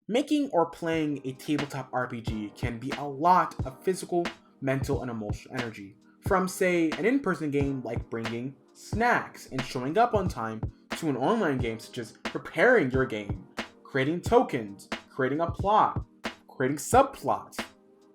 Making or playing a tabletop RPG can be a lot of physical, mental, and emotional energy. From, say, an in-person game like bringing snacks and showing up on time, to an online game such as preparing your game, creating tokens, creating a plot, creating subplots.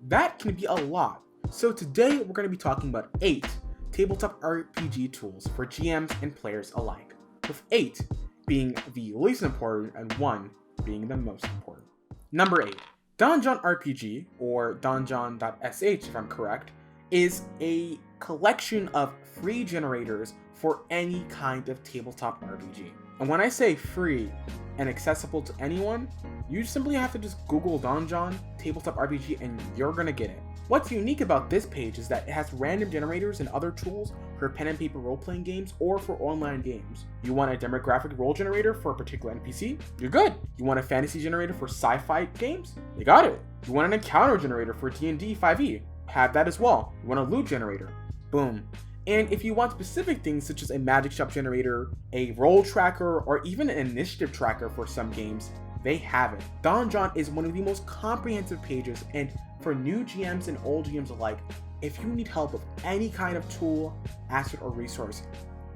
That can be a lot. So today we're going to be talking about 8 tabletop RPG tools for GMs and players alike, with 8 being the least important and 1 being the most important. Number 8. Donjon RPG, or donjon.sh if I'm correct, is a collection of free generators for any kind of tabletop RPG. And when I say free and accessible to anyone, you simply have to just Google Donjon Tabletop RPG and you're gonna get it. What's unique about this page is that it has random generators and other tools for pen and paper role-playing games or for online games. You want a demographic role generator for a particular NPC? You're good. You want a fantasy generator for sci-fi games? You got it. You want an encounter generator for DnD 5e? Have that as well. You want a loot generator? Boom. And if you want specific things such as a magic shop generator, a roll tracker, or even an initiative tracker for some games, they have it. Donjon is one of the most comprehensive pages, and for new GMs and old GMs alike, if you need help with any kind of tool, asset, or resource,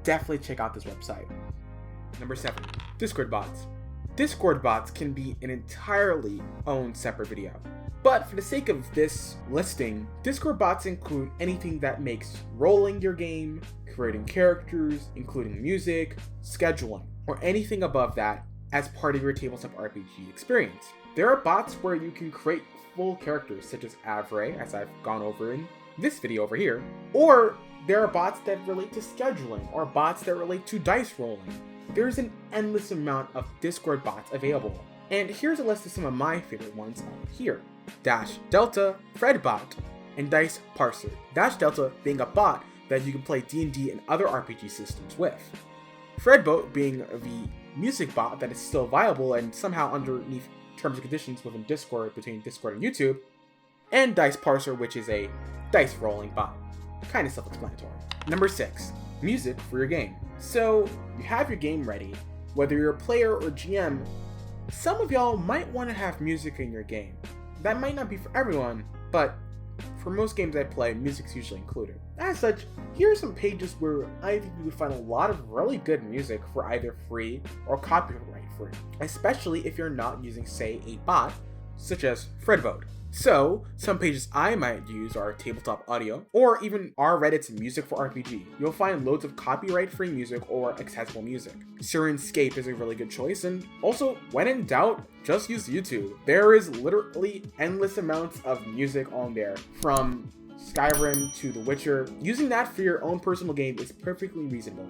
definitely check out this website. Number 7. Discord bots. Discord bots can be an entirely own separate video. But for the sake of this listing, Discord bots include anything that makes rolling your game, creating characters, including music, scheduling, or anything above that as part of your tabletop RPG experience. There are bots where you can create full characters such as Avray, as I've gone over in this video over here, or there are bots that relate to scheduling, or bots that relate to dice rolling. There's an endless amount of Discord bots available, and here's a list of some of my favorite ones up here. Dash Delta, Fredbot, and Dice Parser. Dash Delta being a bot that you can play D&D and other RPG systems with. Fredbot being the music bot that is still viable and somehow underneath terms and conditions within Discord between Discord and YouTube. And Dice Parser, which is a dice rolling bot. Kind of self-explanatory. Number 6. Music for your game. So, you have your game ready. Whether you're a player or GM, some of y'all might want to have music in your game. That might not be for everyone, but for most games I play, music's usually included. As such, here are some pages where I think you would find a lot of really good music for either free or copyright free, especially if you're not using, say, a bot, such as Fredvote. So, some pages I might use are Tabletop Audio, or even R-Reddit's Music for RPG. You'll find loads of copyright-free music or accessible music. Sirenscape is a really good choice, and also, when in doubt, just use YouTube. There is literally endless amounts of music on there, from Skyrim to The Witcher. Using that for your own personal game is perfectly reasonable.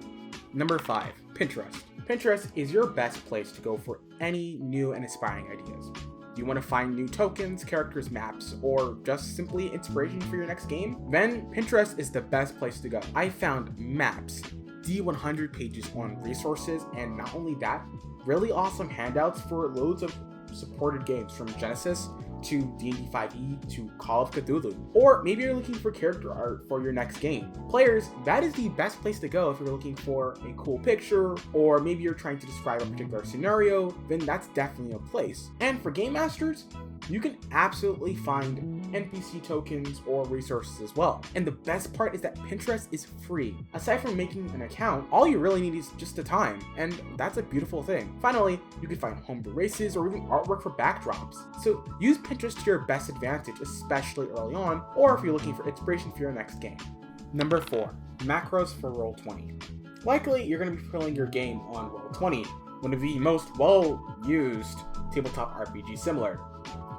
Number 5. Pinterest. Pinterest is your best place to go for any new and inspiring ideas. You want to find new tokens, characters, maps, or just simply inspiration for your next game? Then Pinterest is the best place to go. I found maps, D100 pages on resources, and not only that, really awesome handouts for loads of supported games from Genesis to D&D 5e to Call of Cthulhu. Or maybe you're looking for character art for your next game. Players, that is the best place to go if you're looking for a cool picture, or maybe you're trying to describe a particular scenario, then that's definitely a place. And for game masters, you can absolutely find NPC tokens or resources as well. And the best part is that Pinterest is free. Aside from making an account, all you really need is just the time, and that's a beautiful thing. Finally, you can find homebrew races or even artwork for backdrops. So use Pinterest to your best advantage, especially early on, or if you're looking for inspiration for your next game. Number 4. Macros for Roll20. Likely, you're going to be filling your game on Roll20, one of the most well-used tabletop RPG similar.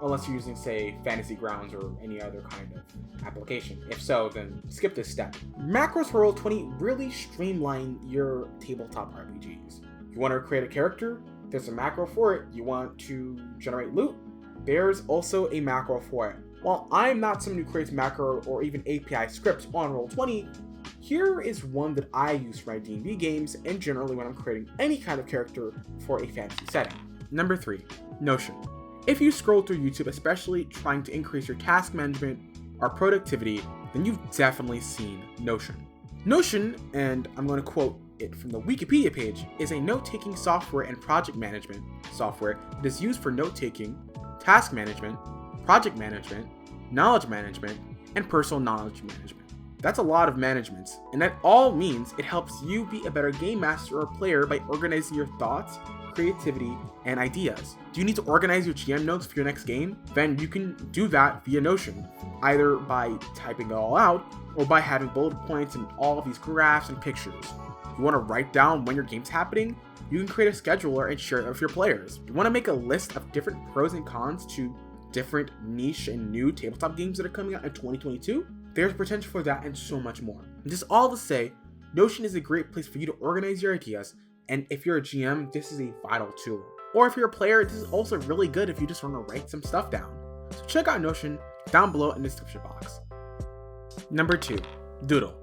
Unless you're using, say, Fantasy Grounds or any other kind of application. If so, then skip this step. Macros for Roll20 really streamline your tabletop RPGs. You want to create a character? There's a macro for it. You want to generate loot? There's also a macro for it. While I'm not someone who creates macro or even API scripts on Roll20, here is one that I use for my D&D games and generally when I'm creating any kind of character for a fantasy setting. Number 3. Notion. If you scroll through YouTube, especially trying to increase your task management or productivity, then you've definitely seen Notion. Notion, and I'm going to quote it from the Wikipedia page, is a note-taking software and project management software that is used for note-taking, task management, project management, knowledge management, and personal knowledge management. That's a lot of managements, and that all means it helps you be a better game master or player by organizing your thoughts, creativity, and ideas. Do you need to organize your GM notes for your next game? Then you can do that via Notion, either by typing it all out or by having bullet points and all of these graphs and pictures. You want to write down when your game's happening? You can create a scheduler and share it with your players. You want to make a list of different pros and cons to different niche and new tabletop games that are coming out in 2022? There's potential for that and so much more. And just all to say, Notion is a great place for you to organize your ideas, and if you're a GM, this is a vital tool. Or if you're a player, this is also really good if you just want to write some stuff down. So check out Notion down below in the description box. Number 2, Doodle.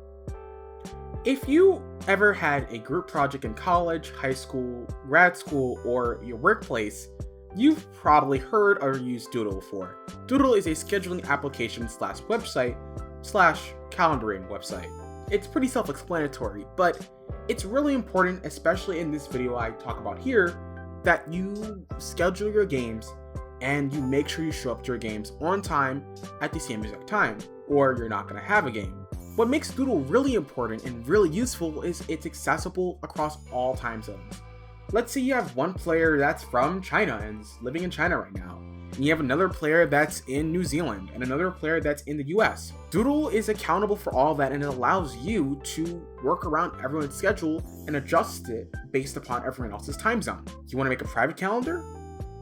If you ever had a group project in college, high school, grad school, or your workplace, you've probably heard or used Doodle before. Doodle is a scheduling application / website / calendaring website. It's pretty self-explanatory, but it's really important, especially in this video I talk about here, that you schedule your games and you make sure you show up to your games on time at the same exact time, or you're not going to have a game. What makes Doodle really important and really useful is it's accessible across all time zones. Let's say you have one player that's from China and is living in China right now, and you have another player that's in New Zealand and another player that's in the US. Doodle is accountable for all that, and it allows you to work around everyone's schedule and adjust it based upon everyone else's time zone. You want to make a private calendar?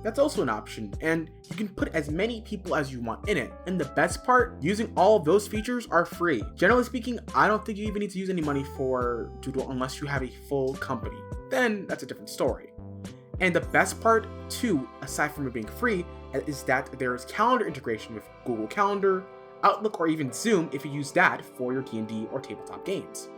That's also an option, and you can put as many people as you want in it. And the best part, using all of those features are free. Generally speaking, I don't think you even need to use any money for Doodle unless you have a full company. Then that's a different story. And the best part too, aside from it being free, is that there is calendar integration with Google Calendar, Outlook, or even Zoom if you use that for your D&D or tabletop games.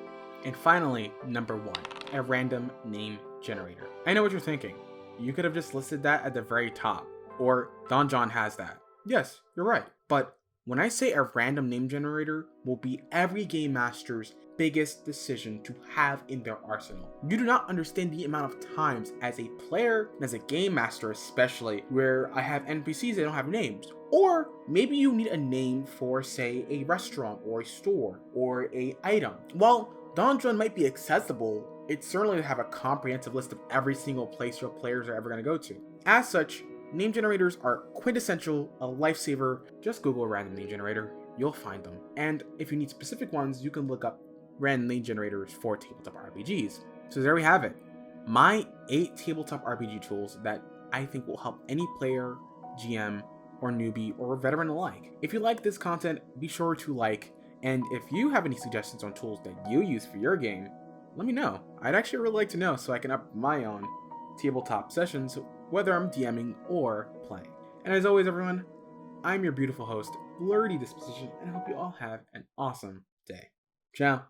And finally, number 1, a random name generator. I know what you're thinking. You could have just listed that at the very top, or Don John has that. Yes, you're right. But when I say a random name generator will be every game master's biggest decision to have in their arsenal. You do not understand the amount of times as a player and as a game master especially where I have NPCs that don't have names. Or maybe you need a name for, say, a restaurant or a store or a item. While Don John might be accessible, it's certainly to have a comprehensive list of every single place your players are ever going to go to. As such, name generators are quintessential, a lifesaver. Just Google random name generator, you'll find them. And if you need specific ones, you can look up random name generators for tabletop RPGs. So there we have it. My 8 tabletop RPG tools that I think will help any player, GM, or newbie, or veteran alike. If you like this content, be sure to like, and if you have any suggestions on tools that you use for your game, let me know. I'd actually really like to know so I can up my own tabletop sessions, whether I'm DMing or playing. And as always, everyone, I'm your beautiful host, Blurdy Disposition, and I hope you all have an awesome day. Ciao.